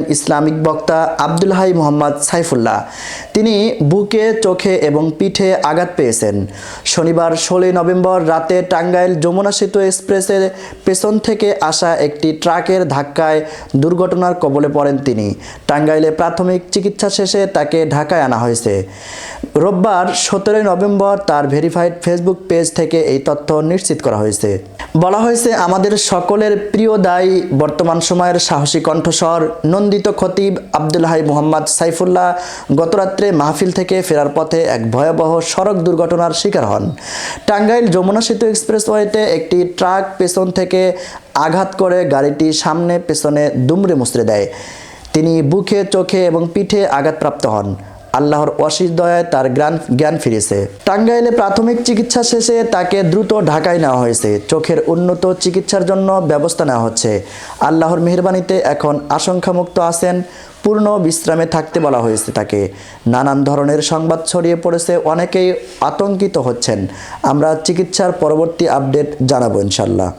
Islamic বক্তা Abdul high Mohammad Saifullah. তিনি বুকে, চোখে এবং পিঠে আঘাত পেয়েছেন। শনিবার 16 নভেম্বর রাতে টাঙ্গাইল যমুনা সেতু এক্সপ্রেসের পেছন থেকে আসা একটি ট্রাকের ধাক্কায় দুর্ঘটনার কবলে পড়েন তিনি। টাঙ্গাইলে প্রাথমিক চিকিৎসা শেষে তাকে ঢাকায় আনা হয়েছে। রোববার 17 নভেম্বর তার ভেরিফাইড ফেসবুক পেজ থেকে এই তথ্য নিশ্চিত করা হয়েছে। বলা হয়েছে, আমাদের সকলের প্রিয় দায়ী বর্তমান সময়ের সাহসী কণ্ঠস্বর নন্দিত খতিব আব্দুল হাই মোহাম্মদ সাইফুল্লাহ গতরাত্রে মাহফিল থেকে ফেরার পথে এক ভয়াবহ সড়ক দুর্ঘটনার শিকার হন। টাঙ্গাইল যমুনা সেতু এক্সপ্রেসওয়েতে একটি ট্রাক পেছন থেকে আঘাত করে গাড়িটি সামনে পেছনে দুমড়ে মুচড়ে দেয়। তিনি বুকে, চোখে এবং পিঠে আঘাতপ্রাপ্ত হন। আল্লাহর অশেষ দয়ায় তার জ্ঞান ফিরেছে। টাঙ্গাইলে প্রাথমিক চিকিৎসা শেষে তাকে দ্রুত ঢাকায় নেওয়া হয়েছে। চোখের উন্নত চিকিৎসার জন্য ব্যবস্থা নেওয়া হচ্ছে। আল্লাহর মেহেরবানিতে এখন আশঙ্কামুক্ত আছেন। পূর্ণ বিশ্রামে থাকতে বলা হয়েছে তাকে। নানান ধরনের সংবাদ ছড়িয়ে পড়েছে, অনেকেই আতঙ্কিত হচ্ছেন। আমরা চিকিৎসার পরবর্তী আপডেট জানাবো ইনশাল্লাহ।